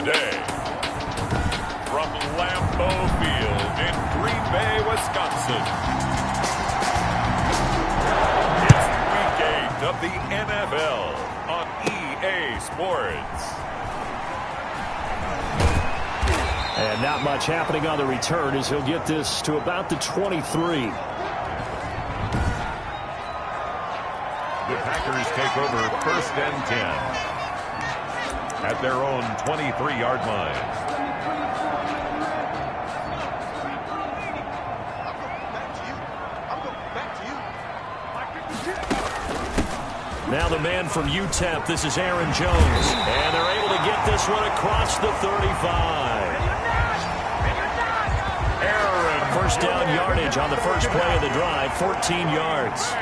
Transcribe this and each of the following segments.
Day. From Lambeau Field in Green Bay, Wisconsin. It's Week 8 of the NFL on EA Sports. And not much happening on the return as he'll get this to about the 23. The Packers take over 1st and 10 at their own 23-yard line. Now the man from UTEP, this is Aaron Jones. And they're able to get this one across the 35. First down yardage on the first play of the drive, 14 yards.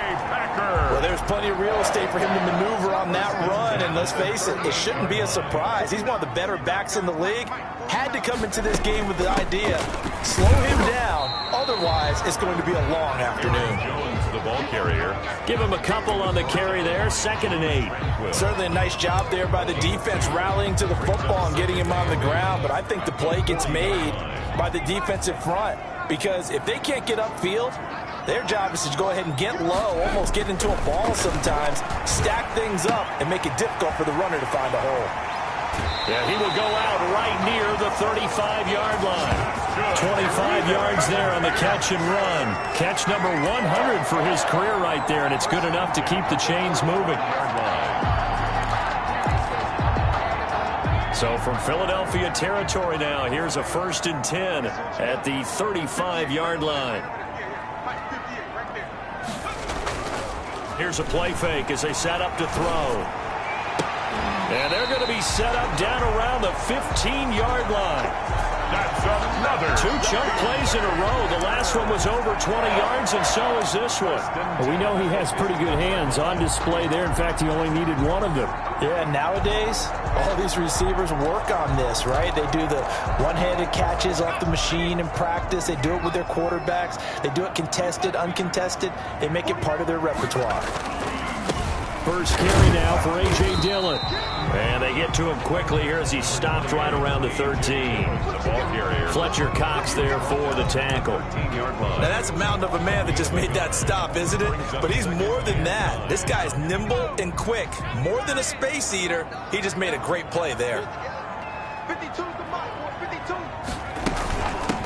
Well, there's plenty of real estate for him to maneuver on that run, and let's face it, it shouldn't be a surprise. He's one of the better backs in the league. Had to come into this game with the idea, slow him down, otherwise it's going to be a long afternoon. Jones, the ball carrier. Give him a couple on the carry there, 2nd and 8. Certainly a nice job there by the defense rallying to the football and getting him on the ground, but I think the play gets made by the defensive front. Because if they can't get upfield, their job is to go ahead and get low, almost get into a ball sometimes, stack things up, and make it difficult for the runner to find a hole. Yeah, he will go out right near the 35-yard line. 25 yards there on the catch and run. Catch number 100 for his career right there, and it's good enough to keep the chains moving. So from Philadelphia territory now, here's a 1st and 10 at the 35-yard line. Here's a play fake as they set up to throw. And they're going to be set up down around the 15-yard line. That's another. 2 chunk plays in a row. The last one was over 20 yards, and so is this one. Well, we know he has pretty good hands on display there. In fact, he only needed one of them. Yeah, nowadays, all these receivers work on this, right? They do the one-handed catches off the machine in practice. They do it with their quarterbacks. They do it contested, uncontested. They make it part of their repertoire. First carry now for A.J. Dillon. And they get to him quickly here as he stopped right around the 13. The ball carrier. Fletcher Cox there for the tackle. Now that's a mountain of a man that just made that stop, isn't it? But he's more than that. This guy's nimble and quick. More than a space eater. He just made a great play there.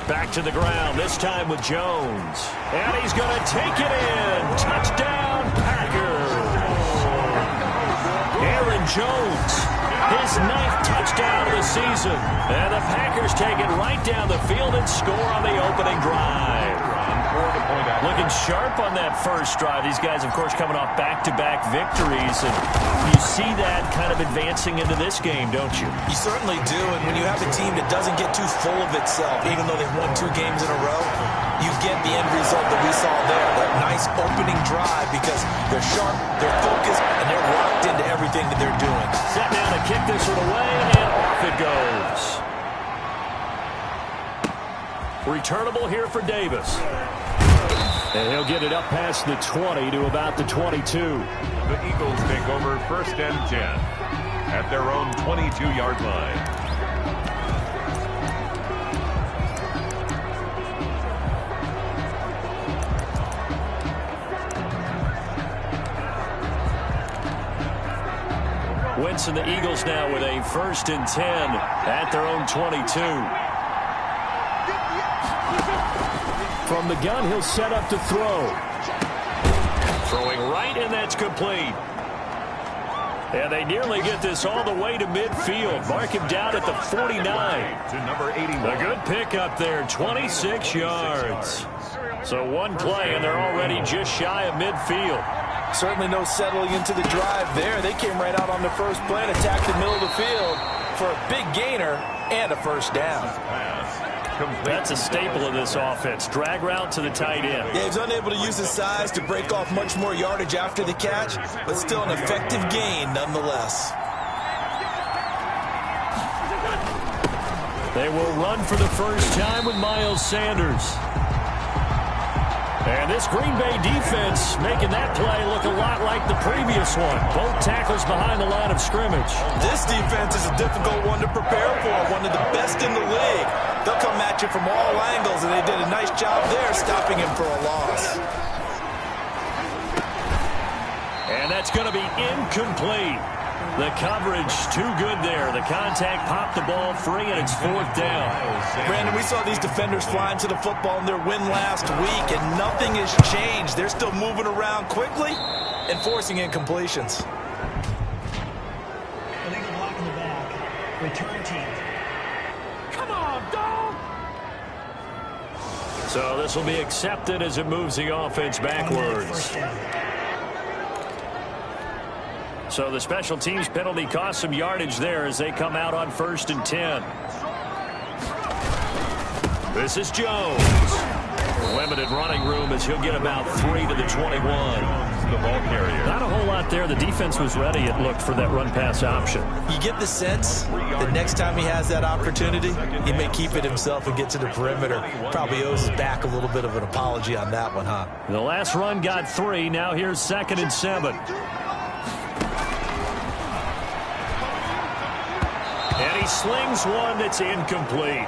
Back to the ground, this time with Jones. And he's going to take it in. Touchdown, Packers. Aaron Jones, his 9th touchdown of the season. And the Packers take it right down the field and score on the opening drive. Looking sharp on that first drive. These guys, of course, coming off back-to-back victories. And you see that kind of advancing into this game, don't you? You certainly do. And when you have a team that doesn't get too full of itself, even though they've won 2 games in a row, you get the end result that we saw there. That nice opening drive because they're sharp, they're focused, and they're locked into everything that they're doing. Set down to kick this one away, and off it goes. Returnable here for Davis. And he'll get it up past the 20 to about the 22. The Eagles take over 1st and 10 at their own 22-yard line. Wentz and the Eagles now with a 1st and 10 at their own 22. From the gun, he'll set up to throw. Throwing right, and that's complete. And they nearly get this all the way to midfield. Mark him down at the 49. To number 81. A good pickup there, 26 yards. So one play, and they're already just shy of midfield. Certainly no settling into the drive there. They came right out on the first play and attacked the middle of the field for a big gainer and a first down. That's a staple of this offense. Drag route to the tight end. Yeah, he's unable to use his size to break off much more yardage after the catch, but still an effective gain nonetheless. They will run for the first time with Miles Sanders. And this Green Bay defense making that play look a lot like the previous one. Both tackles behind the line of scrimmage. This defense is a difficult one to prepare for, one of the best in the league. They'll come at you from all angles, and they did a nice job there stopping him for a loss. And that's going to be incomplete. The coverage too good there. The contact popped the ball free, and it's 4th down. Brandon, we saw these defenders flying to the football in their win last week, and nothing has changed. They're still moving around quickly and forcing incompletions. Illegal block in the back. Return team. Come on, dog! So this will be accepted as it moves the offense backwards. So the special teams penalty cost some yardage there as they come out on 1st and 10. This is Jones. Limited running room as he'll get about 3 to the 21. The ball carrier. Not a whole lot there. The defense was ready, it looked, for that run-pass option. You get the sense that next time he has that opportunity, he may keep it himself and get to the perimeter. Probably owes his back a little bit of an apology on that one, huh? The last run got 3. Now here's 2nd and 7. And he slings one that's incomplete.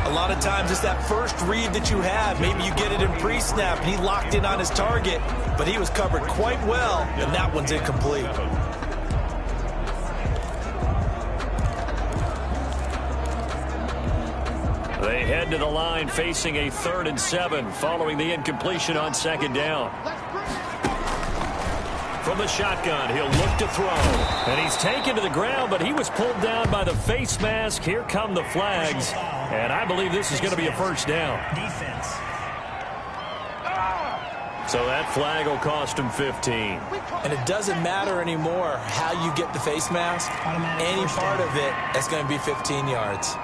A lot of times it's that first read that you have. Maybe you get it in pre-snap, and he locked in on his target, but he was covered quite well, and that one's incomplete. They head to the line facing a 3rd and 7 following the incompletion on 2nd down. From the shotgun, he'll look to throw. And he's taken to the ground, but he was pulled down by the face mask. Here come the flags. And I believe this is going to be a 1st down. Defense. So that flag will cost him 15. And it doesn't matter anymore how you get the face mask. Any part of it, that's going to be 15 yards.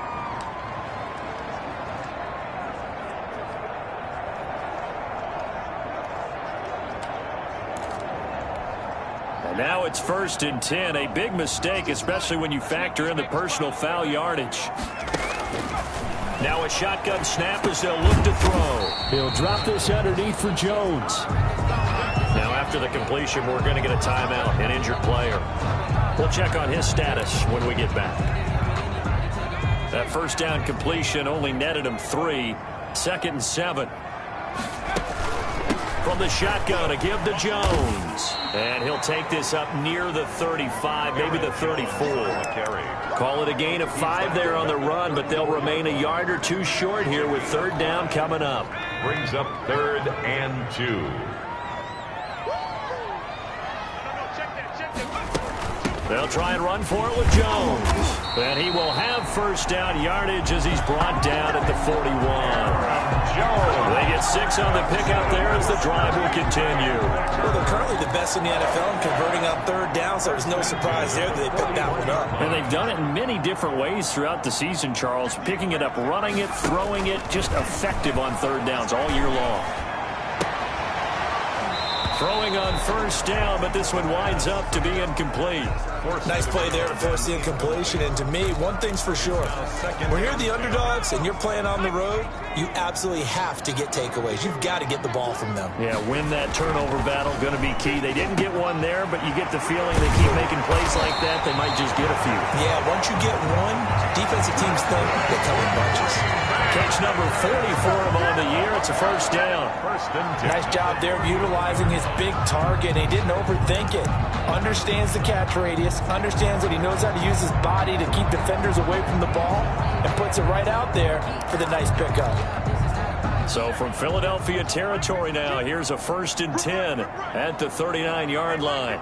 Now it's 1st and 10. A big mistake, especially when you factor in the personal foul yardage. Now a shotgun snap as they'll look to throw. He'll drop this underneath for Jones. Now after the completion, we're going to get a timeout, an injured player. We'll check on his status when we get back. That 1st down completion only netted him 3. 2nd and 7. From the shotgun, a give to Jones. And he'll take this up near the 35, maybe the 34. Call it a gain of 5 there on the run, but they'll remain a yard or 2 short here with 3rd down coming up. Brings up 3rd and 2. They'll try and run for it with Jones. And he will have 1st down yardage as he's brought down at the 41. They get 6 on the pickup there as the drive will continue. Well, they're currently the best in the NFL in converting on 3rd down, so there's no surprise there that they picked that one up. And they've done it in many different ways throughout the season, Charles. Picking it up, running it, throwing it, just effective on 3rd downs all year long. Throwing on 1st down, but this one winds up to be incomplete. Nice play there to force the incompletion. And to me, one thing's for sure. When you're the underdogs and you're playing on the road, you absolutely have to get takeaways. You've got to get the ball from them. Yeah, win that turnover battle, going to be key. They didn't get one there, but you get the feeling they keep making plays like that, they might just get a few. Yeah, once you get one, defensive teams think they come in bunches. Catch number 40 for him on the year. It's a 1st down. Nice job there of utilizing his big target. He didn't overthink it. Understands the catch radius. Understands that he knows how to use his body to keep defenders away from the ball. And puts it right out there for the nice pickup. So from Philadelphia territory now, here's a 1st and 10 at the 39-yard line.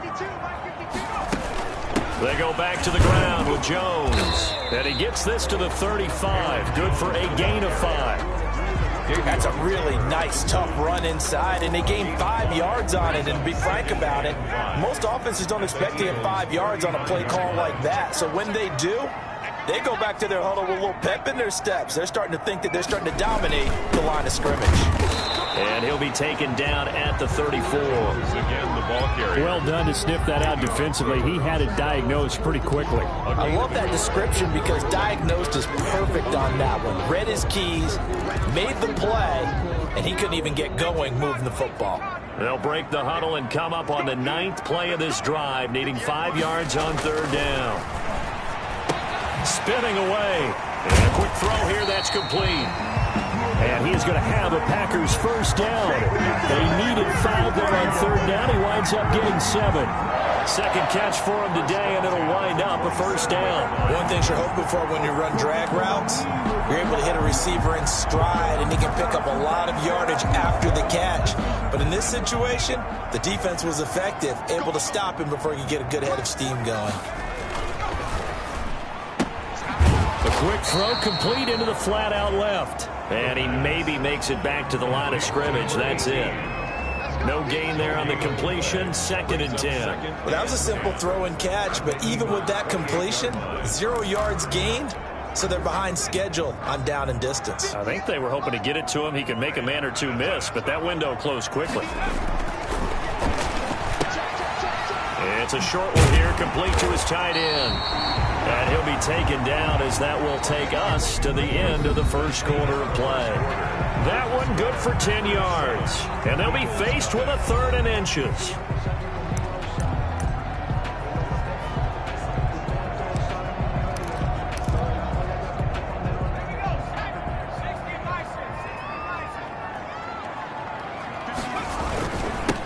They go back to the ground with Jones. And he gets this to the 35. Good for a gain of 5. That's a really nice, tough run inside, and they gained 5 yards on it. And to be frank about it, most offenses don't expect to get 5 yards on a play call like that. So when they do, they go back to their huddle with a little pep in their steps. They're starting to think that they're starting to dominate the line of scrimmage. And he'll be taken down at the 34. Again, the ball carrier. Well done to sniff that out defensively. He had it diagnosed pretty quickly. I love that description because diagnosed is perfect on that one. Read his keys, made the play, and he couldn't even get going moving the football. They'll break the huddle and come up on the 9th play of this drive, needing 5 yards on 3rd down. Spinning away. And a quick throw here that's complete. And he's going to have a Packers first down. They needed 5 there on 3rd down. He winds up getting 7. Second catch for him today, and it'll wind up a first down. One thing you're hoping for when you run drag routes, you're able to hit a receiver in stride, and he can pick up a lot of yardage after the catch. But in this situation, the defense was effective, able to stop him before he could get a good head of steam going. A quick throw complete into the flat out left. And he maybe makes it back to the line of scrimmage. That's it. No gain there on the completion. 2nd and 10. Well, that was a simple throw and catch, but even with that completion, 0 yards gained, so they're behind schedule on down and distance. I think they were hoping to get it to him. He could make a man or two miss, but that window closed quickly. It's a short one here, complete to his tight end. And he'll be taken down as that will take us to the end of the first quarter of play. That one good for 10 yards. And they'll be faced with a 3rd and inches.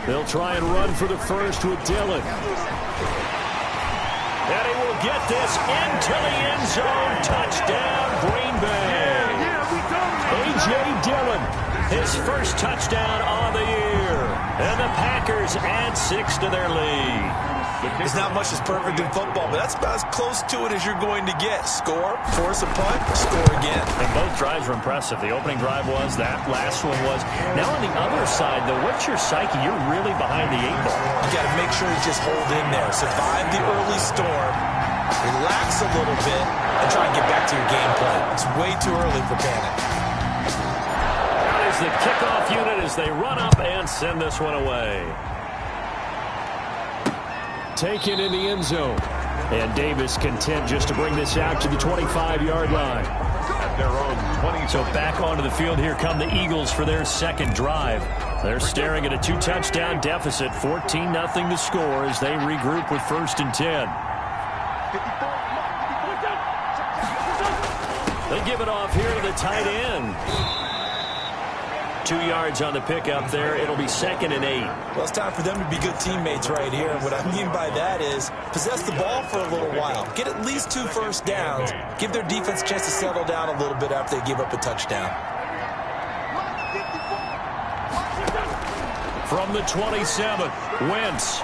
They'll try and run for the first with Dillon. And he will get this into the end zone. Touchdown, Green Bay. A.J. Dillon, his first touchdown on the year. And the Packers add 6 to their lead. It's not much that's perfect in football, but that's about as close to it as you're going to get. Score, force a punt, score again. And both drives were impressive. The opening drive was, that last one was. Now on the other side, though, what's your psyche? You're really behind the 8 ball. You got to make sure you just hold in there. Survive the early storm, relax a little bit, and try and get back to your game plan. It's way too early for panic. That is the kickoff unit as they run up and send this one away. Taken in the end zone. And Davis content just to bring this out to the 25-yard line. At their own 20. So back onto the field, here come the Eagles for their second drive. They're staring at a 2-touchdown deficit, 14-0 to score as they regroup with 1st and 10. They give it off here to the tight end. 2 yards on the pickup there. It'll be 2nd and 8. Well, it's time for them to be good teammates right here. What I mean by that is possess the ball for a little while. Get at least 2 first downs. Give their defense a chance to settle down a little bit after they give up a touchdown. From the 27, Wentz.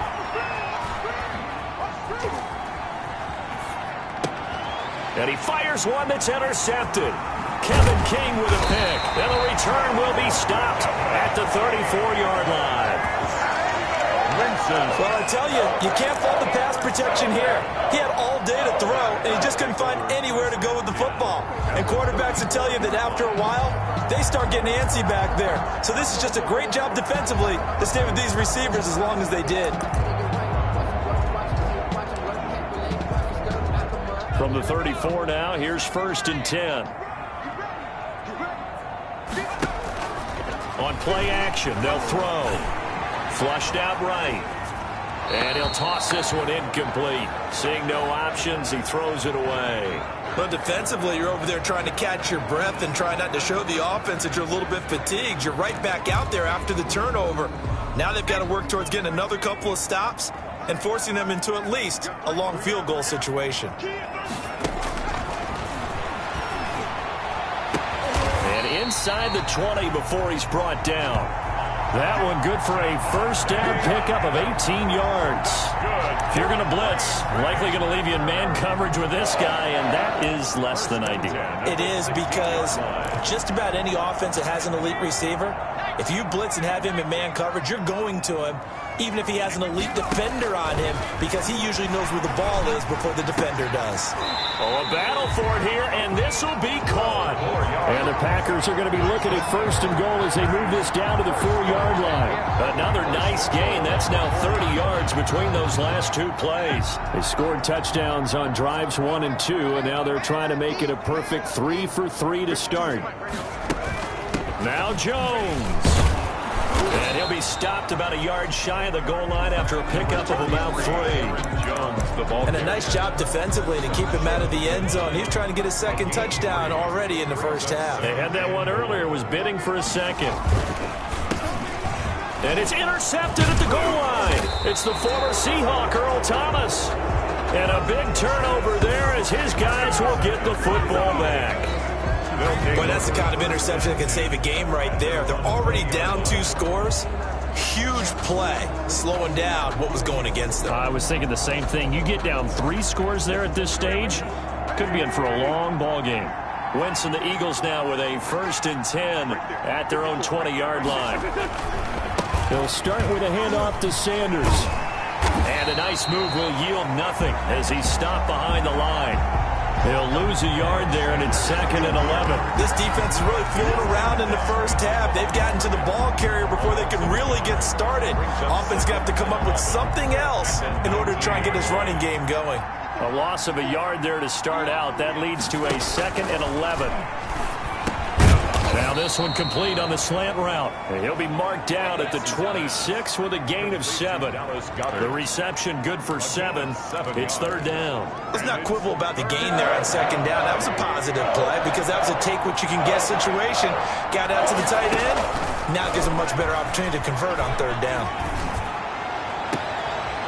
And he fires one that's intercepted. Kevin King with a pick. And the return will be stopped at the 34-yard line. Well, I tell you, you can't fault the pass protection here. He had all day to throw, and he just couldn't find anywhere to go with the football. And quarterbacks will tell you that after a while, they start getting antsy back there. So this is just a great job defensively to stay with these receivers as long as they did. From the 34 now, here's 1st and 10. On play action, they'll throw. Flushed out right. And he'll toss this one incomplete. Seeing no options, he throws it away. But defensively, you're over there trying to catch your breath and try not to show the offense that you're a little bit fatigued. You're right back out there after the turnover. Now they've got to work towards getting another couple of stops and forcing them into at least a long field goal situation. And inside the 20 before he's brought down. That one good for a first down pickup of 18 yards. If you're going to blitz, likely going to leave you in man coverage with this guy, and that is less than ideal. It is, because just about any offense that has an elite receiver, if you blitz and have him in man coverage, you're going to him, even if he has an elite defender on him, because he usually knows where the ball is before the defender does. Oh, a battle for it here, and this will be caught. And the Packers are going to be looking at 1st and goal as they move this down to the 4-yard line. Another nice gain. That's now 30 yards between those last 2 plays. They scored touchdowns on drives 1 and 2, and now they're trying to make it a perfect 3 for 3 to start. Now Jones. And he'll be stopped about a yard shy of the goal line after a pickup of about 3. Jones, the ball. And a nice job defensively to keep him out of the end zone. He's trying to get his second touchdown already in the first half. They had that one earlier, was bidding for a second. And it's intercepted at the goal line. It's the former Seahawk, Earl Thomas. And a big turnover there as his guys will get the football back. Boy, that's the kind of interception that can save a game right there. They're already down 2 scores. Huge play, slowing down what was going against them. I was thinking the same thing. You get down 3 scores there at this stage, could be in for a long ball game. Wentz and the Eagles now with a 1st and 10 at their own 20-yard line. They'll start with a handoff to Sanders. And a nice move will yield nothing as he's stopped behind the line. They'll lose a yard there, and it's 2nd and 11. This defense is really floating around in the first half. They've gotten to the ball carrier before they can really get started. Offense got to come up with something else in order to try and get this running game going. A loss of a yard there to start out. That leads to a 2nd and 11. Now this one complete on the slant route. And he'll be marked down at the 26 with a gain of 7. The reception good for 7. It's 3rd down. Let's not quibble about the gain there on 2nd down. That was a positive play because that was a take-what-you-can-get situation. Got out to the tight end. Now gives a much better opportunity to convert on 3rd down.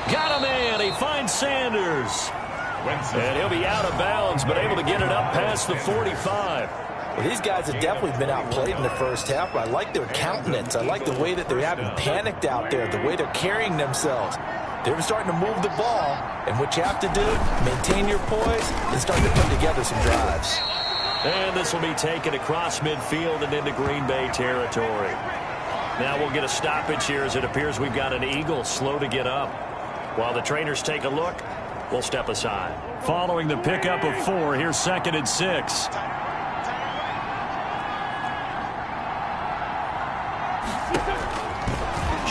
Got a man. He finds Sanders. And he'll be out of bounds, but able to get it up past the 45. Well, these guys have definitely been outplayed in the first half, but I like their countenance. I like the way that they're having panicked out there, the way they're carrying themselves. They're starting to move the ball, and what you have to do, maintain your poise and start to put together some drives. And this will be taken across midfield and into Green Bay territory. Now we'll get a stoppage here as it appears we've got an Eagle slow to get up. While the trainers take a look, we'll step aside. Following the pickup of 4, here's 2nd and 6.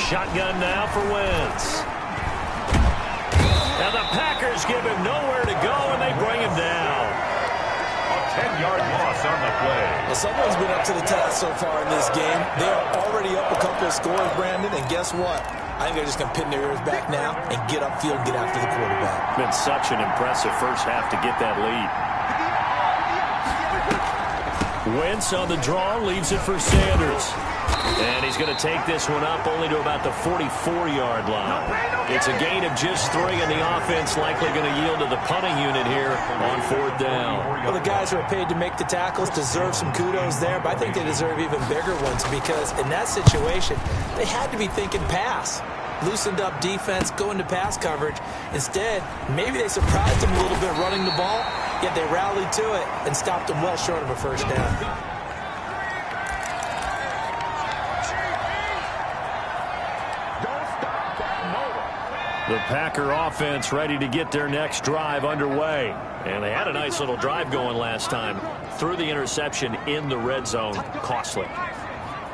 Shotgun now for Wentz. And the Packers give him nowhere to go, and they bring him down. A 10-yard loss on the play. Well, someone's been up to the task so far in this game. They are already up a couple of scores, Brandon, and guess what? I think they're just going to pin their ears back now and get upfield and get after the quarterback. Been such an impressive first half to get that lead. Wentz on the draw, leaves it for Sanders. And he's going to take this one up only to about the 44-yard line. It's a gain of just 3, and the offense likely going to yield to the punting unit here on 4th down. Well, the guys who are paid to make the tackles deserve some kudos there, but I think they deserve even bigger ones because in that situation, they had to be thinking pass. Loosened up defense, go into pass coverage. Instead, maybe they surprised them a little bit running the ball, yet they rallied to it and stopped them well short of a first down. The Packer offense ready to get their next drive underway. And they had a nice little drive going last time. Threw the interception in the red zone. Costly.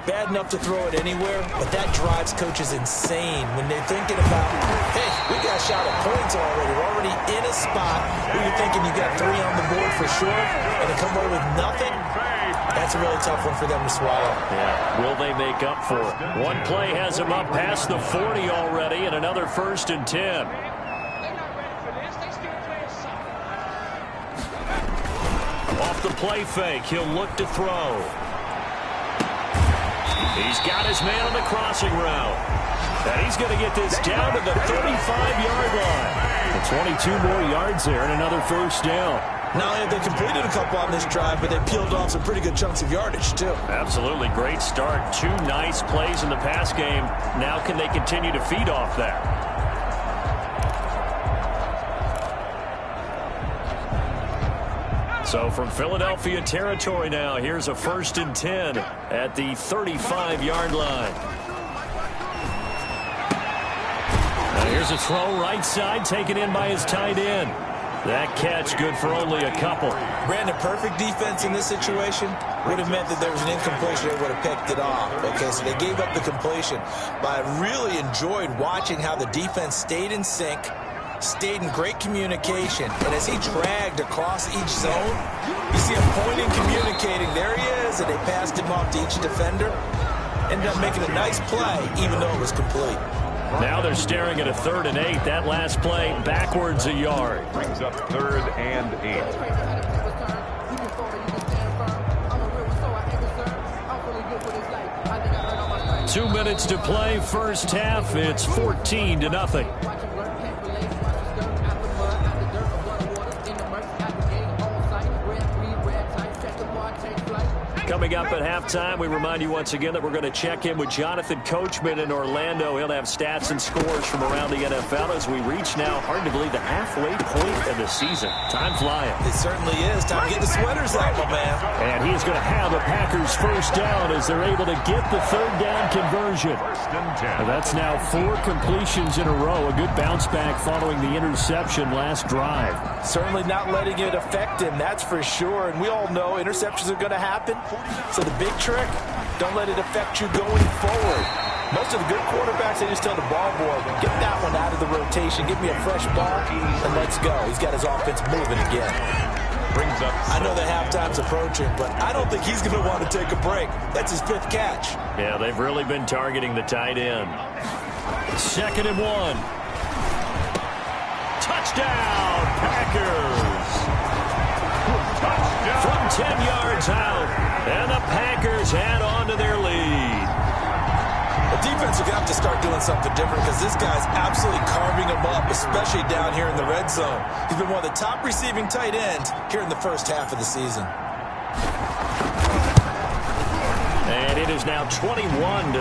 Bad enough to throw it anywhere, but that drives coaches insane when they're thinking about, hey, we got a shot at points already. We're already in a spot where you're thinking you got 3 on the board for sure, and to come away with nothing, that's a really tough one for them to swallow. Yeah, will they make up for it? One play has them up past the 40 already, and another 1st and 10. Off the play fake, he'll look to throw. He's got his man on the crossing route. And he's going to get this down to the 35-yard line. 22 more yards there and another 1st down. Not only have they completed a couple on this drive, but they peeled off some pretty good chunks of yardage, too. Absolutely. Great start. 2 nice plays in the pass game. Now can they continue to feed off that? So from Philadelphia territory now, here's a 1st and 10 at the 35-yard line. Now here's a throw right side taken in by his tight end. That catch good for only a couple. Brandon, perfect defense in this situation would have meant that there was an incompletion. They would have picked it off. Okay, so they gave up the completion. But I really enjoyed watching how the defense stayed in sync, stayed in great communication. And as he dragged across each zone, you see him pointing, communicating. There he is, and they passed him off to each defender. Ended up making a nice play, even though it was complete. Now they're staring at a 3rd and 8. That last play backwards a yard. Brings up 3rd and 8. 2 minutes to play, first half. It's 14-0. Coming up at halftime, we remind you once again that we're going to check in with Jonathan Coachman in Orlando. He'll have stats and scores from around the NFL as we reach now, hard to believe, the halfway point of the season. Time flying. It certainly is. Time to get the sweaters out, my man. And he is going to have a Packers first down as they're able to get the 3rd down conversion. 1st and 10. That's now 4 completions in a row. A good bounce back following the interception last drive. Certainly not letting it affect him, that's for sure. And we all know interceptions are going to happen. So the big trick, don't let it affect you going forward. Most of the good quarterbacks, they just tell the ball boy, get that one out of the rotation, give me a fresh ball, and let's go. He's got his offense moving again. Brings up. I know the halftime's approaching, but I don't think he's going to want to take a break. That's his 5th catch. Yeah, they've really been targeting the tight end. 2nd and 1. Touchdown, Packers. From 10 yards out, and the Packers add on to their lead. The defense are going to have to start doing something different because this guy's absolutely carving them up, especially down here in the red zone. He's been one of the top receiving tight ends here in the first half of the season. And it is now 21-0.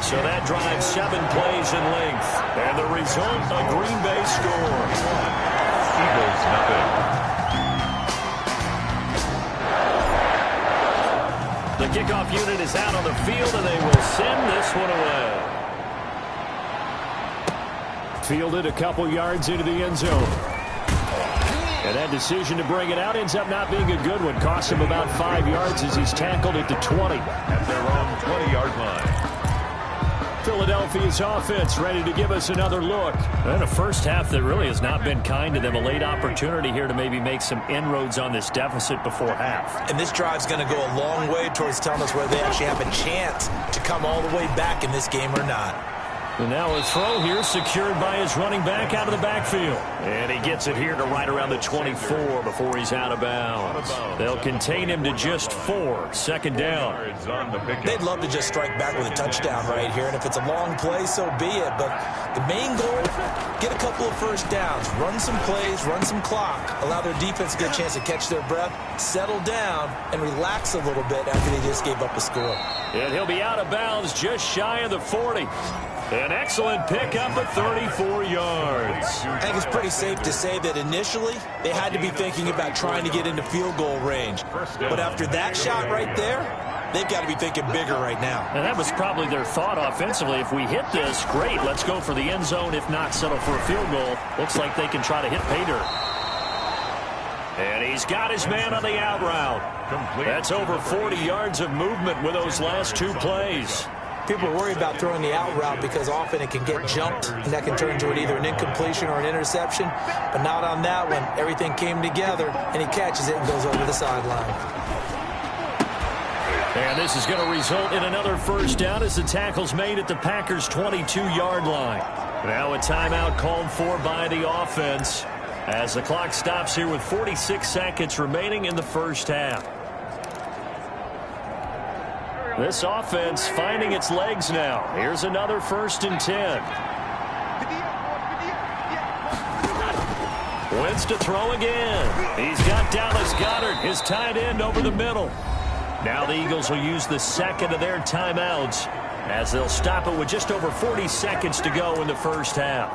So that drives 7 plays in length. And the result, a Green Bay score. Eagles nothing. The kickoff unit is out on the field, and they will send this one away. Fielded a couple yards into the end zone. And that decision to bring it out ends up not being a good one. Costs him about 5 yards as he's tackled at the 20. At their own 20-yard line. Philadelphia's offense ready to give us another look. And a first half that really has not been kind to them. A late opportunity here to maybe make some inroads on this deficit before half. And this drive's going to go a long way towards telling us whether they actually have a chance to come all the way back in this game or not. And now a throw here secured by his running back out of the backfield. And he gets it here to right around the 24 before he's out of bounds. They'll contain him to just 4. 2nd down. They'd love to just strike back with a touchdown right here. And if it's a long play, so be it. But the main goal, get a couple of first downs. Run some plays, run some clock. Allow their defense to get a chance to catch their breath, settle down, and relax a little bit after they just gave up a score. And he'll be out of bounds just shy of the 40. An excellent pickup at 34 yards. I think it's pretty safe to say that initially they had to be thinking about trying to get into field goal range. But after that shot right there, they've got to be thinking bigger right now. And that was probably their thought offensively. If we hit this, great, let's go for the end zone. If not, settle for a field goal. Looks like they can try to hit pay dirt. And he's got his man on the out route. That's over 40 yards of movement with those last 2 plays. People worry about throwing the out route because often it can get jumped, and that can turn into either an incompletion or an interception. But not on that one. Everything came together, and he catches it and goes over the sideline. And this is going to result in another first down as the tackle's made at the Packers' 22-yard line. Now a timeout called for by the offense as the clock stops here with 46 seconds remaining in the first half. This offense finding its legs now. Here's another 1st and 10. Wentz to throw again. He's got Dallas Goedert, his tight end, over the middle. Now the Eagles will use the 2nd of their timeouts as they'll stop it with just over 40 seconds to go in the first half.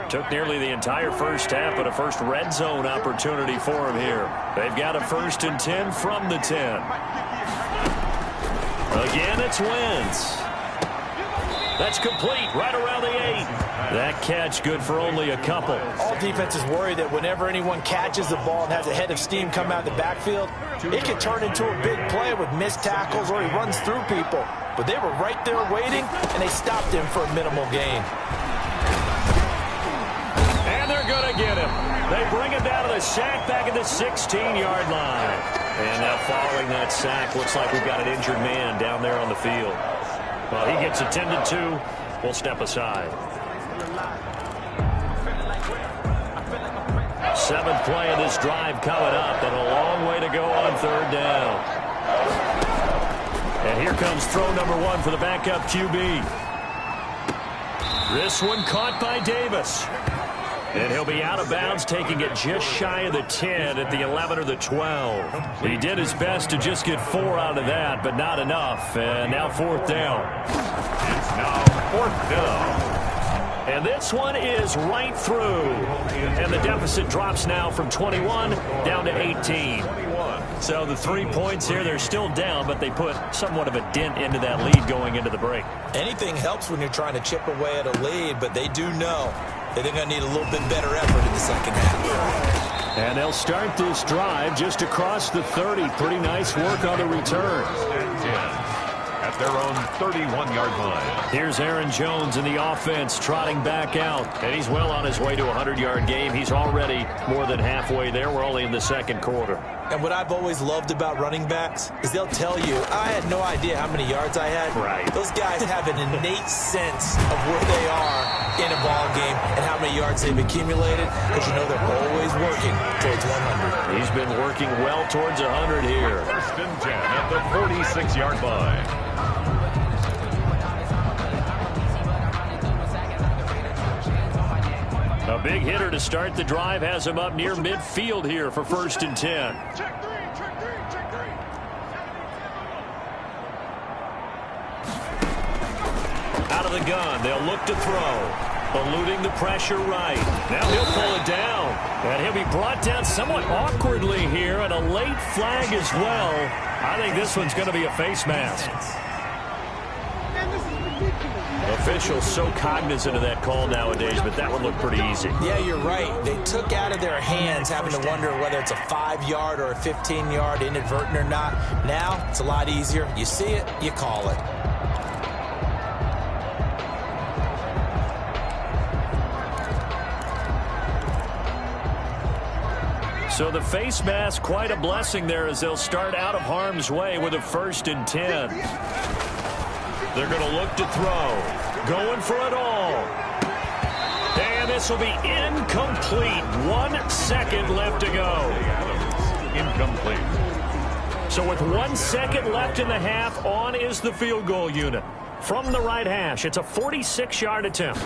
Took nearly the entire first half, but a first red zone opportunity for him here. They've got a 1st and 10 from the 10. Again, it's Wentz. That's complete right around the 8. That catch good for only a couple. All defenses worry that whenever anyone catches the ball and has a head of steam come out of the backfield, it can turn into a big play with missed tackles or he runs through people. But they were right there waiting, and they stopped him for a minimal gain. They bring him down to the sack back at the 16-yard line. And now following that sack, looks like we've got an injured man down there on the field. Well, he gets attended to. We'll step aside. 7th play of this drive coming up, and a long way to go on 3rd down. And here comes throw number 1 for the backup QB. This one caught by Davis. And he'll be out of bounds, taking it just shy of the 10 at the 11 or the 12. He did his best to just get 4 out of that, but not enough. And now 4th down. It's now 4th down. And this one is right through. And the deficit drops now from 21 down to 18. So the 3 points here, they're still down, but they put somewhat of a dent into that lead going into the break. Anything helps when you're trying to chip away at a lead, but they do know that they're going to need a little bit better effort in the second half. And they'll start this drive just across the 30. Pretty nice work on the return. At their own 31-yard line. Here's Aaron Jones in the offense trotting back out. And he's well on his way to a 100-yard game. He's already more than halfway there. We're only in the 2nd quarter. And what I've always loved about running backs is they'll tell you, I had no idea how many yards I had. Right. Those guys have an innate sense of where they are in a ball game and how many yards they've accumulated, because you know they're always working towards 100. He's been working well towards 100 here. 1st and 10 at the 46-yard line. A big hitter to start the drive has him up near midfield here for 1st and 10. Out of the gun, they'll look to throw. Eluding the pressure right. Now he'll pull it down. And he'll be brought down somewhat awkwardly here, and a late flag as well. I think this one's going to be a face mask. Officials so cognizant of that call nowadays, but that would look pretty easy. Yeah, you're right. They took out of their hands having to wonder whether it's a 5-yard or a 15-yard, inadvertent or not. Now, it's a lot easier. You see it, you call it. So the face mask, quite a blessing there as they'll start out of harm's way with a 1st and 10. They're going to look to throw. Going for it all. And this will be incomplete. 1 second left to go. Incomplete. So with 1 second left in the half, on is the field goal unit. From the right hash, it's a 46-yard attempt.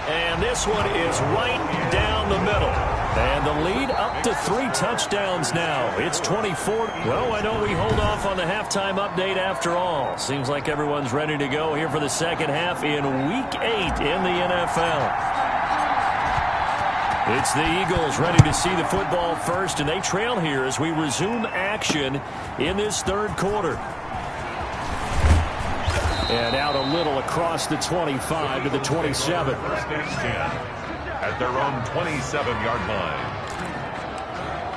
And this one is right down the middle. And the lead up to 3 touchdowns now. It's 24. Well, why don't we hold off on the halftime update after all? Seems like everyone's ready to go here for the second half in Week 8 in the NFL. It's the Eagles ready to see the football first, and they trail here as we resume action in this 3rd quarter. And out a little across the 25 to the 27. 1st and 10 at their own 27-yard line.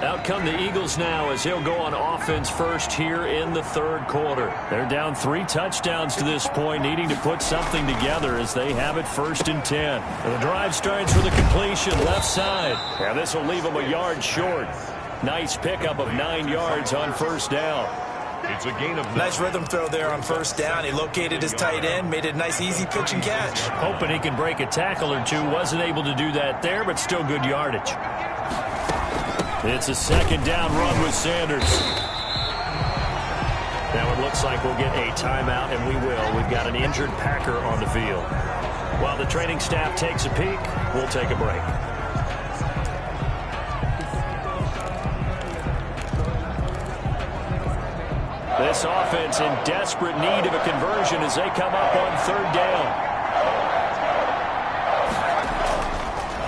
Out come the Eagles now as he'll go on offense first here in the 3rd quarter. They're down 3 touchdowns to this point, needing to put something together as they have it 1st and 10. And the drive starts with a completion left side. And this will leave them a yard short. Nice pickup of 9 yards on 1st down. It's a gain of 9. Nice rhythm throw there on 1st down. He located his tight end, made it a nice easy pitch and catch. Hoping he can break a tackle or two. Wasn't able to do that there, but still good yardage. It's a 2nd down run with Sanders. Now it looks like we'll get a timeout, and we will. We've got an injured Packer on the field. While the training staff takes a peek, we'll take a break. This offense in desperate need of a conversion as they come up on 3rd down.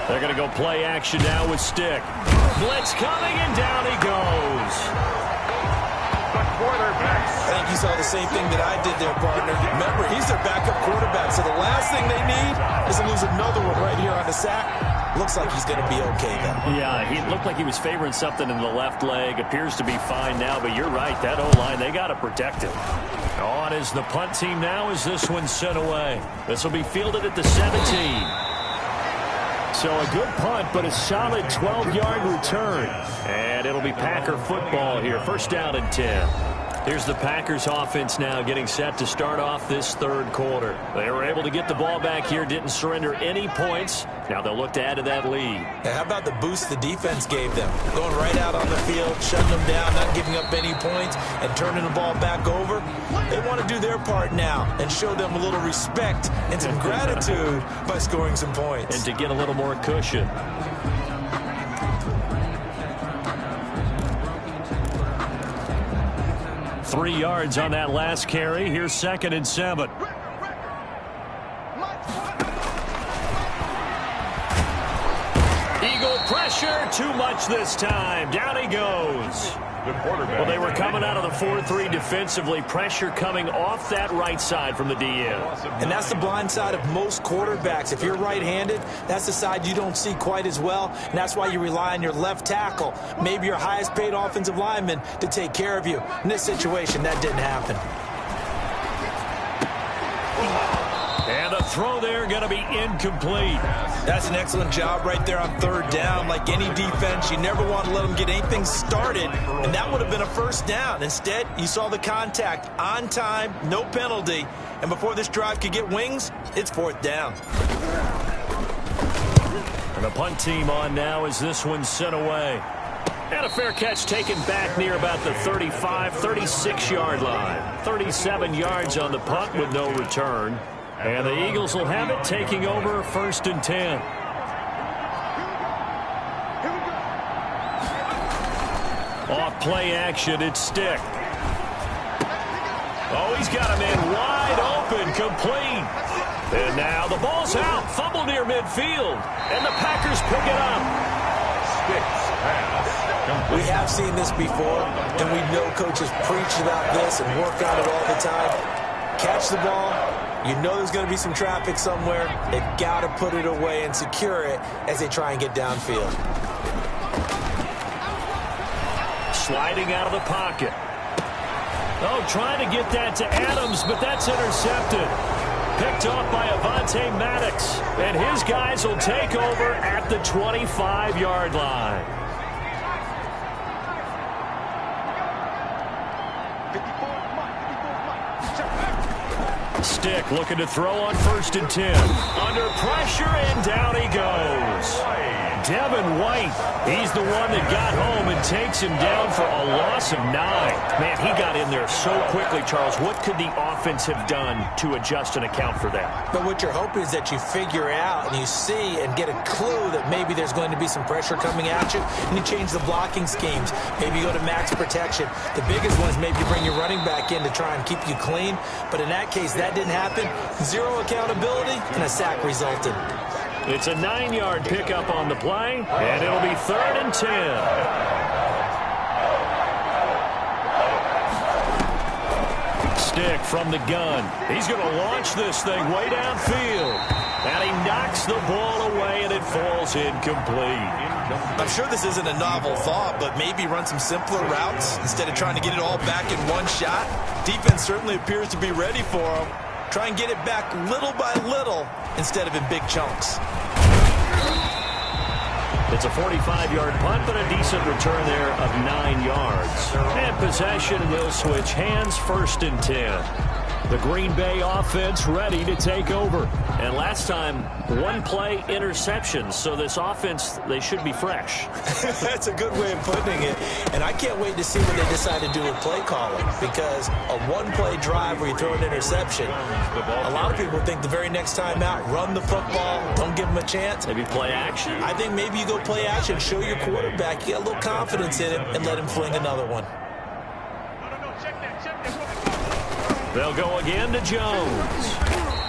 They're going to go play action now with Stick. Blitz coming, and down he goes. The quarterback. I think you saw the same thing that I did there, partner. Remember, he's their backup quarterback, so the last thing they need is to lose another one right here on the sack. Looks like he's going to be okay, though. Yeah, he looked like he was favoring something in the left leg. Appears to be fine now, but you're right. That O-line, they got to protect him. On is the punt team now as this one's sent away. This will be fielded at the 17. So a good punt, but a solid 12-yard return. And it'll be Packer football here. First down and 10. Here's the Packers offense now getting set to start off this third quarter. They were able to get the ball back here, didn't surrender any points. Now they'll look to add to that lead. Yeah, how about the boost the defense gave them? Going right out on the field, shutting them down, not giving up any points, and turning the ball back over. They want to do their part now and show them a little respect and some gratitude by scoring some points. And to get a little more cushion. 3 yards on that last carry. Here's 2nd and 7. Eagle pressure, too much this time. Down he goes. Well, they were coming out of the 4-3 defensively. Pressure coming off that right side from the DN. And that's the blind side of most quarterbacks. If you're right-handed, that's the side you don't see quite as well. And that's why you rely on your left tackle, maybe your highest-paid offensive lineman, to take care of you. In this situation, that didn't happen. And the throw there going to be incomplete. That's an excellent job right there on 3rd down. Like any defense, you never want to let them get anything started, and that would have been a first down. Instead, you saw the contact on time, no penalty, and before this drive could get wings, it's 4th down. And the punt team on now as this one's sent away. And a fair catch taken back near about the 35, 36-yard line. 37 yards on the punt with no return. And the Eagles will have it, taking over 1st and 10. Off play action, it's Stick. Oh, he's got a man wide open, complete. And now the ball's out, fumble near midfield. And the Packers pick it up. Stick's pass. We have seen this before, and we know coaches preach about this and work on it all the time. Catch the ball. You know there's going to be some traffic somewhere. They've got to put it away and secure it as they try and get downfield. Sliding out of the pocket. Oh, trying to get that to Adams, but that's intercepted. Picked off by Avonte Maddox. And his guys will take over at the 25-yard line. Stick looking to throw on 1st and 10. Under pressure, and down he goes. Devin White, he's the one that got home and takes him down for a loss of 9. Man, he got in there so quickly, Charles. What could the offense have done to adjust and account for that? But what you're hoping is that you figure out and you see and get a clue that maybe there's going to be some pressure coming at you, and you change the blocking schemes. Maybe you go to max protection. The biggest one is maybe bring your running back in to try and keep you clean. But in that case, that didn't happen. 0 accountability, and a sack resulted. It's a 9-yard pickup on the play, and it'll be 3rd and 10. Stick from the gun. He's going to launch this thing way downfield. And he knocks the ball away, and it falls incomplete. I'm sure this isn't a novel thought, but maybe run some simpler routes instead of trying to get it all back in one shot. Defense certainly appears to be ready for him. Try and get it back little by little instead of in big chunks. It's a 45-yard punt, but a decent return there of 9 yards. And possession will switch hands, 1st and 10. The Green Bay offense ready to take over. And last time, 1-play interception. So this offense, they should be fresh. That's a good way of putting it. And I can't wait to see what they decide to do with play calling. Because a 1-play drive where you throw an interception, a lot of people think the very next time out, run the football, don't give them a chance. Maybe play action. I think maybe you go play action, show your quarterback, you got a little confidence in him, and let him fling another one. They'll go again to Jones.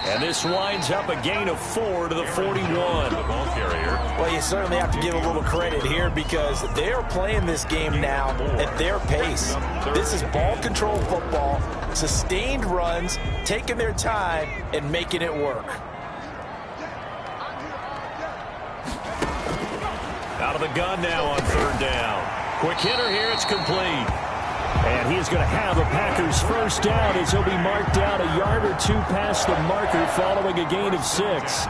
And this winds up a gain of 4 to the 41. The ball carrier. Well, you certainly have to give a little credit here because they're playing this game now at their pace. This is ball control football, sustained runs, taking their time, and making it work. Out of the gun now on 3rd down. Quick hitter here, it's complete. And he is going to have a Packers first down as he'll be marked down a yard or two past the marker following a gain of 6.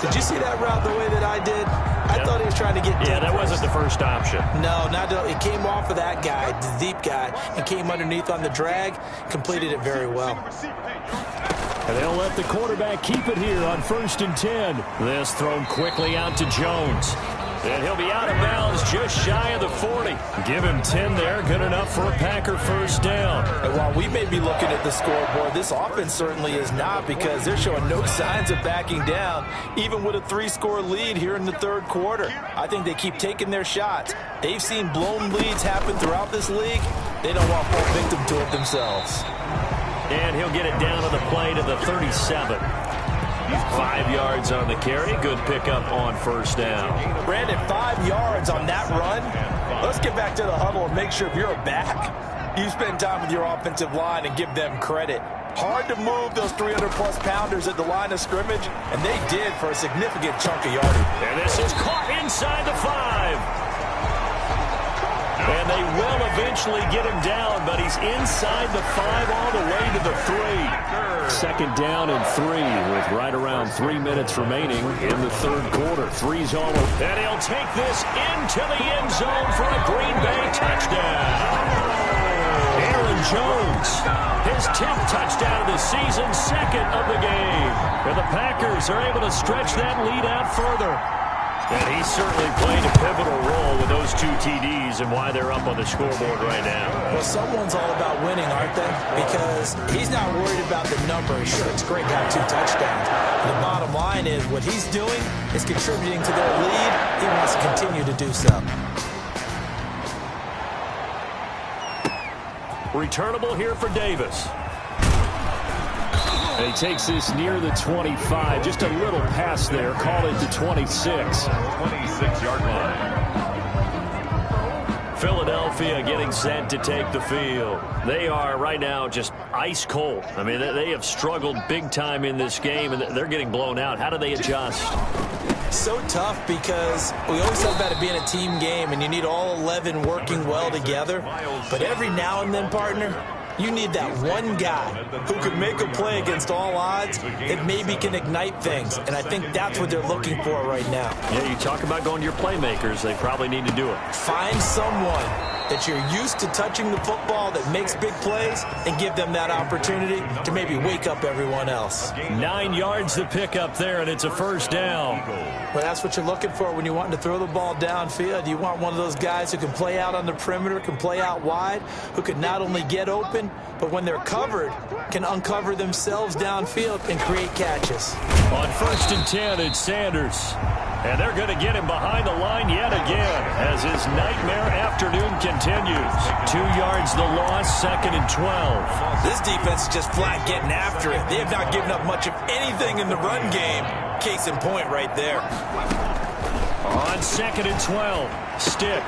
Did you see that route the way that I did? I thought he was trying to get deep. Yeah, that wasn't the first option. No, not it came off of that guy, the deep guy, and came underneath on the drag, completed it very well. And they'll let the quarterback keep it here on 1st and 10. This thrown quickly out to Jones. And he'll be out of bounds just shy of the 40. Give him 10 there. Good enough for a Packer first down. And while we may be looking at the scoreboard, this offense certainly is not, because they're showing no signs of backing down, even with a 3-score lead here in the 3rd quarter. I think they keep taking their shots. They've seen blown leads happen throughout this league. They don't want to fall victim to it themselves. And he'll get it down on the play to the 37. 5 yards on the carry. Good pickup on first down. Brandon, 5 yards on that run. Let's get back to the huddle and make sure if you're a back, you spend time with your offensive line and give them credit. Hard to move those 300-plus pounders at the line of scrimmage, and they did for a significant chunk of yardage. And this is caught inside the 5. And they will eventually get him down, but he's inside the 5 all the way to the 3. 2nd down and 3 with right around 3 minutes remaining in the 3rd quarter. 3's almost. And he'll take this into the end zone for a Green Bay touchdown. Aaron Jones, his 10th touchdown of the season, 2nd of the game. And the Packers are able to stretch that lead out further. And he certainly played a pivotal role with those 2 TDs and why they're up on the scoreboard right now. Well, someone's all about winning, aren't they? Because he's not worried about the number. Sure, it's great to have 2 touchdowns. The bottom line is what he's doing is contributing to their lead. He wants to continue to do so. Returnable here for Davis. And he takes this near the 25. Just a little pass there. Call it the 26. 26-yard line. Philadelphia getting set to take the field. They are right now just ice cold. I mean, they have struggled big time in this game, and they're getting blown out. How do they adjust? So tough, because we always talk about it being a team game, and you need all 11 working well together. But every now and then, partner, you need that one guy who can make a play against all odds that maybe can ignite things. And I think that's what they're looking for right now. Yeah, you talk about going to your playmakers. They probably need to do it. Find someone that you're used to touching the football that makes big plays and give them that opportunity to maybe wake up everyone else. 9 yards to pick up there, and it's a first down. Well, that's what you're looking for when you want to throw the ball downfield. You want one of those guys who can play out on the perimeter, can play out wide, who can not only get open, but when they're covered, can uncover themselves downfield and create catches. On 1st and 10, it's Sanders. And they're going to get him behind the line yet again as his nightmare afternoon continues. 2 yards the loss, 2nd and 12. This defense is just flat getting after it. They have not given up much of anything in the run game. Case in point right there. On 2nd and 12, Stick.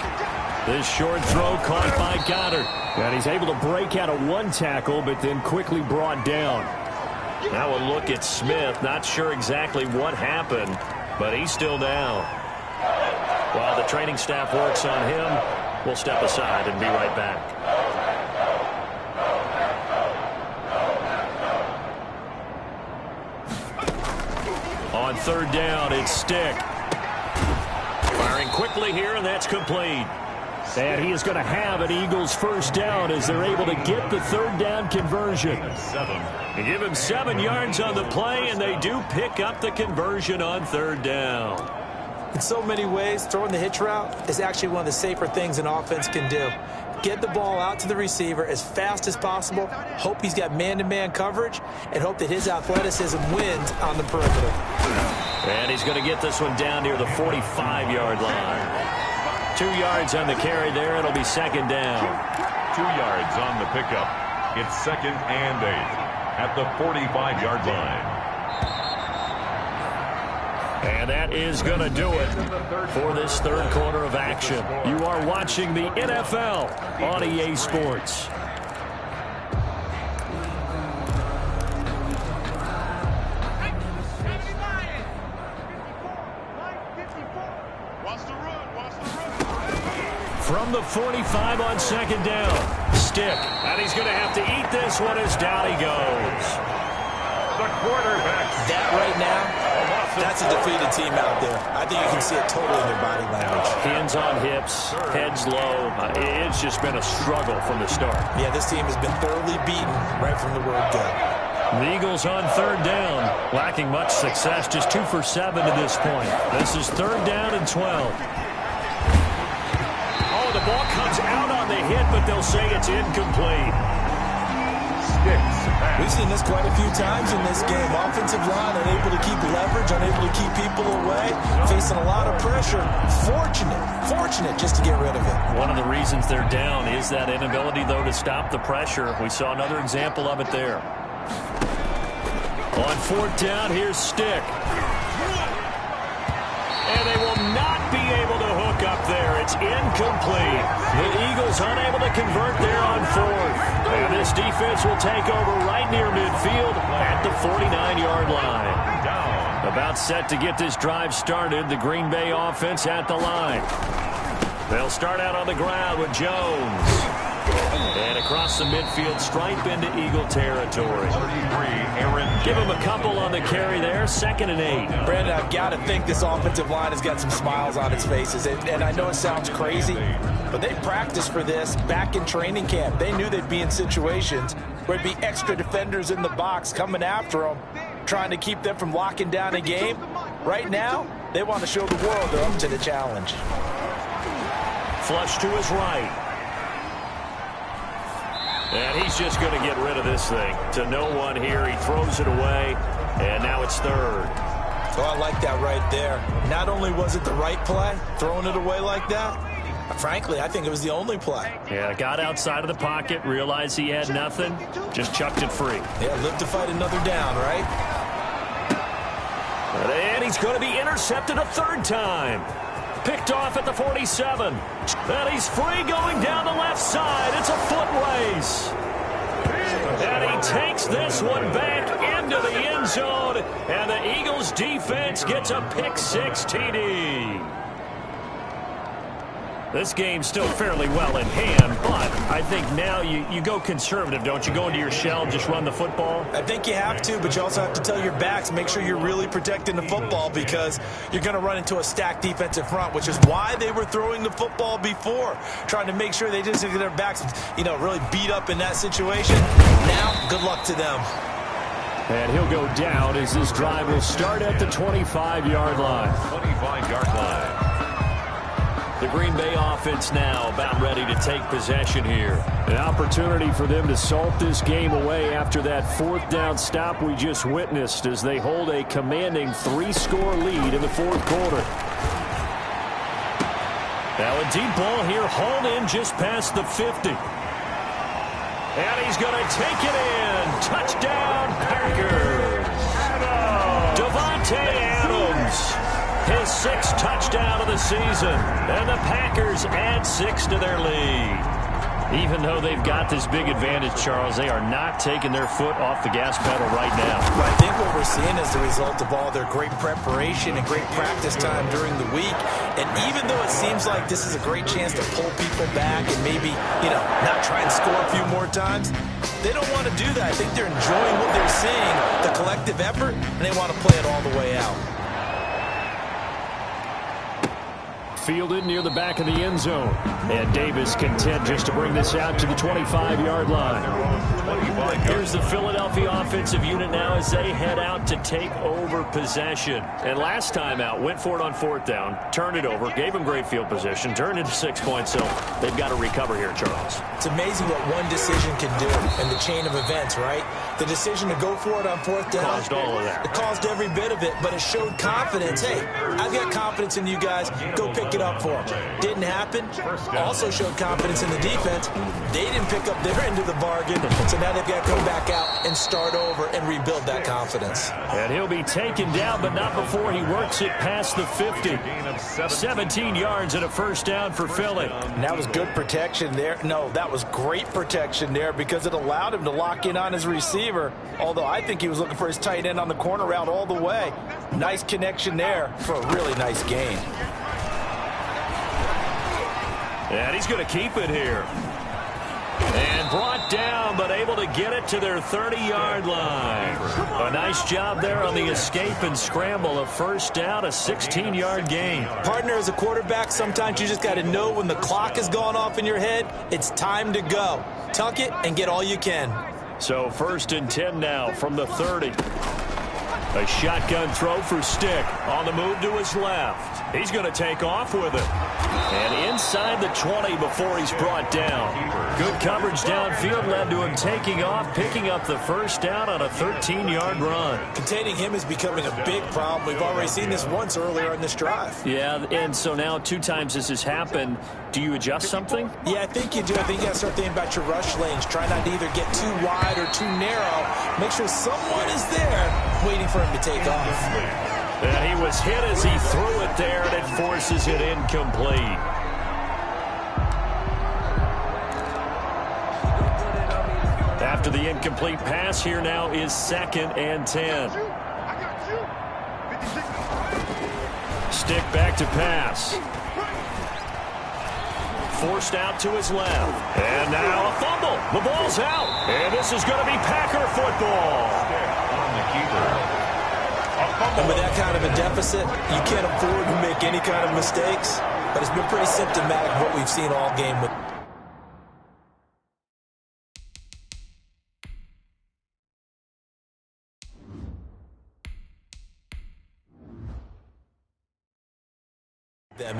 This short throw caught by Goddard. And he's able to break out of 1 tackle, but then quickly brought down. Now a look at Smith. Not sure exactly what happened, but he's still down. While the training staff works on him, we'll step aside and be right back. On 3rd down, it's Stick. Firing quickly here, and that's complete. And he is going to have an Eagles first down as they're able to get the 3rd down conversion. They give him 7 yards on the play, and they do pick up the conversion on 3rd down. In so many ways, throwing the hitch route is actually one of the safer things an offense can do. Get the ball out to the receiver as fast as possible, hope he's got man-to-man coverage, and hope that his athleticism wins on the perimeter. And he's going to get this one down near the 45-yard line. 2 yards on the carry there. It'll be 2nd down. 2 yards on the pickup. It's 2nd and 8 at the 45-yard line. And that is going to do it for this 3rd quarter of action. You are watching the NFL on EA Sports. From the 45 on second down. Stick. And he's going to have to eat this one as down he goes. The quarterback. That right now, that's a defeated team out there. I think you can see it totally in their body language. Hands on hips, heads low. It's just been a struggle from the start. Yeah, this team has been thoroughly beaten right from the word go. The Eagles on third down, lacking much success, just 2 for 7 to this point. This is third down and 12. Oh, the ball comes out on the hit, but they'll say it's incomplete. We've seen this quite a few times in this game. Offensive line unable to keep leverage, unable to keep people away, facing a lot of pressure. Fortunate just to get rid of it. One of the reasons they're down is that inability, though, to stop the pressure. We saw another example of it there. On fourth down, here's Stick. And they will not be able to hook up there. It's incomplete. The Eagles unable to convert there on fourth. And this defense will take over right near midfield at the 49-yard line. About set to get this drive started. The Green Bay offense at the line. They'll start out on the ground with Jones. And across the midfield stripe into Eagle territory. 33, Aaron. Give him a couple on the carry there. 2nd and 8. Brandon, I've got to think this offensive line has got some smiles on its faces. And I know it sounds crazy, but they practiced for this back in training camp. They knew they'd be in situations where there'd be extra defenders in the box coming after them, trying to keep them from locking down a game. Right now, they want to show the world they're up to the challenge. Flush to his right. And he's just going to get rid of this thing. To no one here. He throws it away. And now it's third. Oh, I like that right there. Not only was it the right play, throwing it away like that, frankly, I think it was the only play. Yeah, got outside of the pocket, realized he had nothing, just chucked it free. Yeah, live to fight another down, right? And he's going to be intercepted a third time. Picked off at the 47. And he's free going down the left side. It's a foot race. And he takes this one back into the end zone. And the Eagles defense gets a pick-6 TD. This game's still fairly well in hand, but I think now you go conservative, don't you? Go into your shell and just run the football? I think you have to, but you also have to tell your backs, make sure you're really protecting the football because you're going to run into a stacked defensive front, which is why they were throwing the football before, trying to make sure they just get their backs, really beat up in that situation. Now, good luck to them. And he'll go down as this drive will start at the 25-yard line. 25-yard line. The Green Bay offense now about ready to take possession here. An opportunity for them to salt this game away after that fourth down stop we just witnessed as they hold a commanding 3-score lead in the fourth quarter. Now a deep ball here hauled in just past the 50. And he's going to take it in. Touchdown, Packers. Davante Adams. His 6th touchdown of the season. And the Packers add 6 to their lead. Even though they've got this big advantage, Charles, they are not taking their foot off the gas pedal right now. Well, I think what we're seeing is the result of all their great preparation and great practice time during the week. And even though it seems like this is a great chance to pull people back and maybe, not try and score a few more times, they don't want to do that. I think they're enjoying what they're seeing, the collective effort, and they want to play it all the way out. Fielded near the back of the end zone. And Davis content just to bring this out to the 25-yard line. Here's the Philadelphia offensive unit now as they head out to take over possession. And last time out, went for it on fourth down, turned it over, gave them great field position, turned it to 6 points, so they've got to recover here, Charles. It's amazing what one decision can do in the chain of events, right? The decision to go for it on fourth down. Caused all of that. It caused every bit of it, but it showed confidence. Hey, I've got confidence in you guys. Go pick it up for them. Didn't happen. Also showed confidence in the defense. They didn't pick up their end of the bargain, so now they've got to come back out and start over and rebuild that confidence. And he'll be taken down, but not before he works it past the 50. 17 yards and a first down for Philly. And that was good protection there. No, that was great protection there because it allowed him to lock in on his receiver, although I think he was looking for his tight end on the corner route all the way. Nice connection there for a really nice gain. And he's going to keep it here. And brought down, but able to get it to their 30-yard line. A nice job there on the escape and scramble. A first down, a 16-yard gain. Partner, as a quarterback, sometimes you just got to know when the clock has gone off in your head, it's time to go. Tuck it and get all you can. So 1st and 10 now from the 30. A shotgun throw for Stick. On the move to his left. He's going to take off with it. And inside the 20 before he's brought down. Good coverage downfield led to him taking off, picking up the first down on a 13-yard run. Containing him is becoming a big problem. We've already seen this once earlier in this drive. Yeah, and so now 2 times this has happened. Do you adjust something? Yeah, I think you do. I think you got to start thinking about your rush lanes. Try not to either get too wide or too narrow. Make sure someone is there waiting for him to take off. And he was hit as he threw it there, and it forces it incomplete. After the incomplete pass, here now is 2nd and 10. Stick back to pass. Forced out to his left. And now a fumble. The ball's out. And this is going to be Packer football. On the keeper. And with that kind of a deficit, you can't afford to make any kind of mistakes. But it's been pretty symptomatic of what we've seen all game with.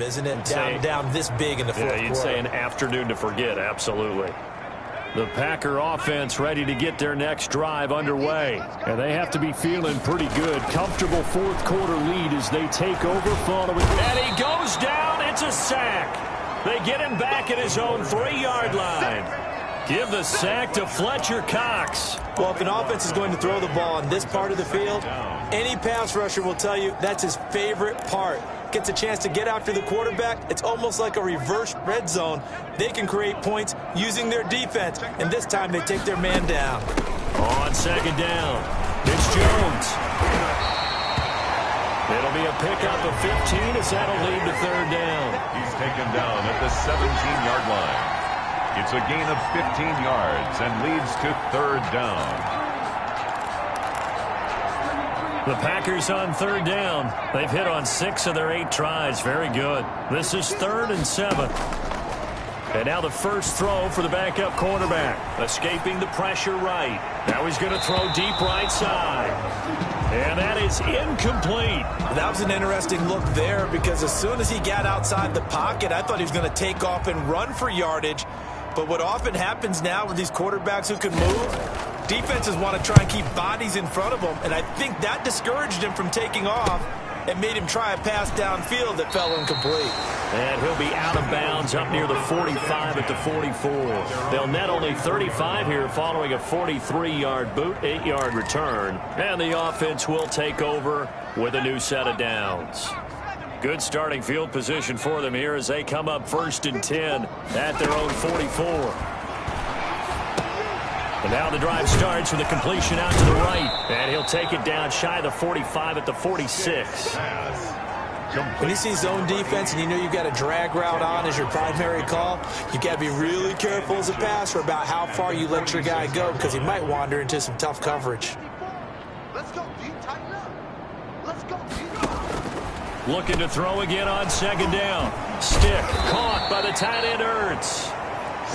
them, isn't it? Down this big in the fourth quarter. Yeah, you'd say an afternoon to forget, absolutely. The Packer offense ready to get their next drive underway. And they have to be feeling pretty good. Comfortable fourth quarter lead as they take over following. And he goes down. It's a sack. They get him back at his own 3-yard line. Give the sack to Fletcher Cox. Well, if an offense is going to throw the ball on this part of the field, any pass rusher will tell you that's his favorite part. Gets a chance to get after the quarterback. It's almost like a reverse red zone. They can create points using their defense, and this time they take their man down. On second down, it's Jones. It'll be a pickup of 15 as that'll lead to third down. He's taken down at the 17-yard line. It's a gain of 15 yards and leads to third down. The Packers on third down. They've hit on 6 of their 8 tries. Very good. This is 3rd and 7. And now the first throw for the backup quarterback. Escaping the pressure right. Now he's going to throw deep right side. And that is incomplete. That was an interesting look there because as soon as he got outside the pocket, I thought he was going to take off and run for yardage. But what often happens now with these quarterbacks who can move, defenses want to try and keep bodies in front of them, and I think that discouraged him from taking off and made him try a pass downfield that fell incomplete. And he'll be out of bounds up near the 45 at the 44. They'll net only 35 here following a 43-yard boot, 8-yard return, and the offense will take over with a new set of downs. Good starting field position for them here as they come up 1st and 10 at their own 44. And now the drive starts with a completion out to the right. And he'll take it down shy of the 45 at the 46. When you see zone defense and you know you've got a drag route on as your primary call, you've got to be really careful as a passer about how far you let your guy go because he might wander into some tough coverage. Let's go, deep, tighten up. Let's go, deep. Looking to throw again on second down. Stick caught by the tight end Ertz.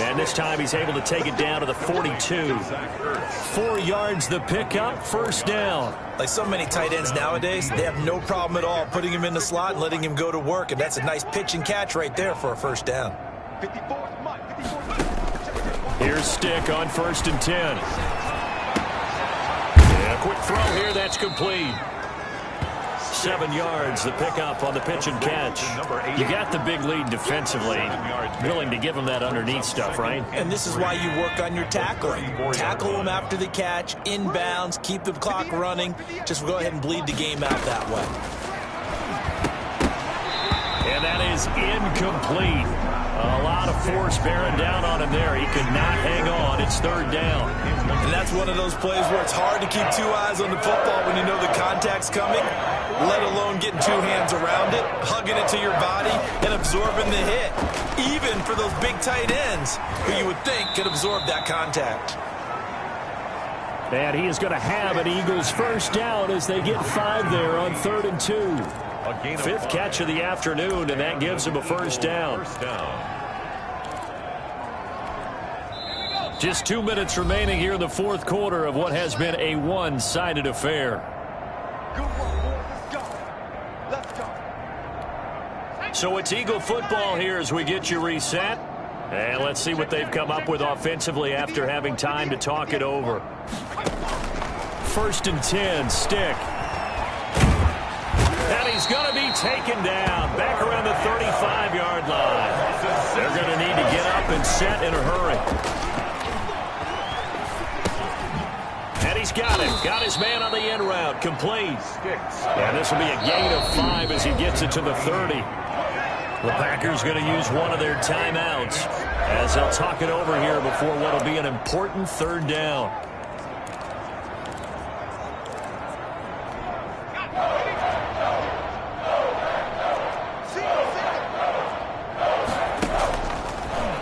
And this time he's able to take it down to the 42. 4 yards the pickup, first down. Like so many tight ends nowadays, they have no problem at all putting him in the slot and letting him go to work. And that's a nice pitch and catch right there for a first down. Here's Stick on 1st and 10. Yeah, quick throw here, that's complete. 7 yards, the pickup on the pitch and catch. You got the big lead defensively. Willing to give them that underneath stuff, right? And this is why you work on your tackling. Tackle them after the catch, inbounds, keep the clock running. Just go ahead and bleed the game out that way. And that is incomplete. A lot of force bearing down on him there. He could not hang on. It's third down. And that's one of those plays where it's hard to keep 2 eyes on the football when you know the contact's coming, let alone getting 2 hands around it, hugging it to your body, and absorbing the hit, even for those big tight ends who you would think could absorb that contact. And he is going to have an Eagles first down as they get 5 there on 3rd and 2. Fifth catch of the afternoon, and that gives him a first down. Just 2 minutes remaining here in the fourth quarter of what has been a one-sided affair. Let's go. So it's Eagle football here as we get you reset. And let's see what they've come up with offensively after having time to talk it over. 1st and 10, Stick. And he's going to be taken down back around the 35-yard line. They're going to need to get up and set in a hurry. And he's got him. Got his man on the end route. Complete. And this will be a gain of 5 as he gets it to the 30. The Packers going to use one of their timeouts as they'll talk it over here before what will be an important 3rd down.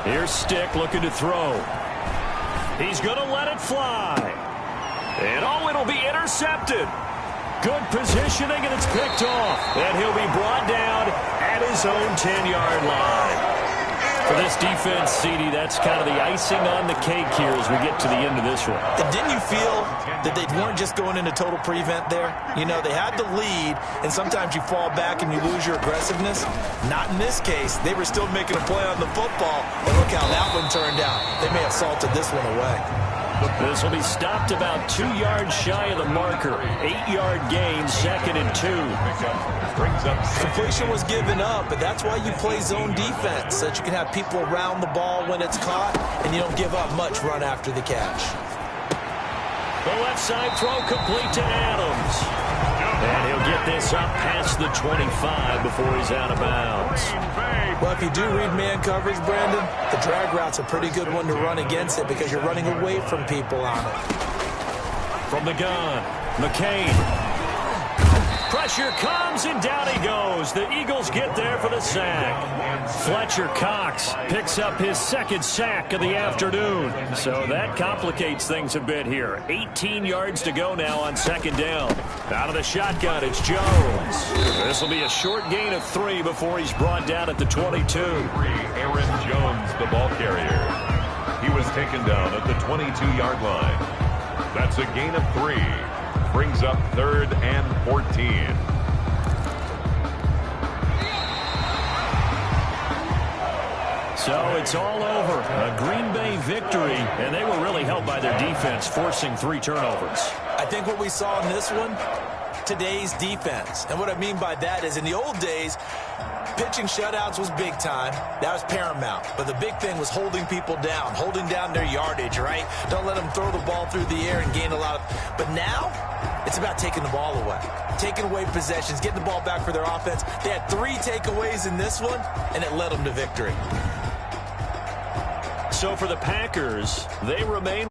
Here's Stick looking to throw. He's going to let it fly. And oh, it'll be intercepted. Good positioning, and it's picked off. And he'll be brought down at his own 10-yard line. For this defense, CD, that's kind of the icing on the cake here as we get to the end of this one. And didn't you feel that they weren't just going into total prevent there? You know, they had the lead, and sometimes you fall back and you lose your aggressiveness. Not in this case. They were still making a play on the football, and look how that one turned out. They may have salted this one away. This will be stopped about 2 yards shy of the marker. 8-yard gain, 2nd and 2. Completion was given up, but that's why you play zone defense, so that you can have people around the ball when it's caught, and you don't give up much run after the catch. The left side throw complete to Adams. And he'll get this up past the 25 before he's out of bounds. Well, if you do read man coverage, Brandon, the drag route's a pretty good one to run against it because you're running away from people on it. From the gun, McCain. Pressure comes, and down he goes. The Eagles get there for the sack. Fletcher Cox picks up his 2nd sack of the afternoon. So that complicates things a bit here. 18 yards to go now on 2nd down. Out of the shotgun, it's Jones. This will be a short gain of 3 before he's brought down at the 22. Aaron Jones, the ball carrier. He was taken down at the 22-yard line. That's a gain of 3. Brings up 3rd and 14. So it's all over. A Green Bay victory, and they were really helped by their defense, forcing 3 turnovers. I think what we saw in this one, today's defense. And what I mean by that is in the old days, pitching shutouts was big time. That was paramount. But the big thing was holding people down, holding down their yardage, right? Don't let them throw the ball through the air and gain a lot of... But now, it's about taking the ball away. Taking away possessions, getting the ball back for their offense. They had 3 takeaways in this one, and it led them to victory. So for the Packers, they remain...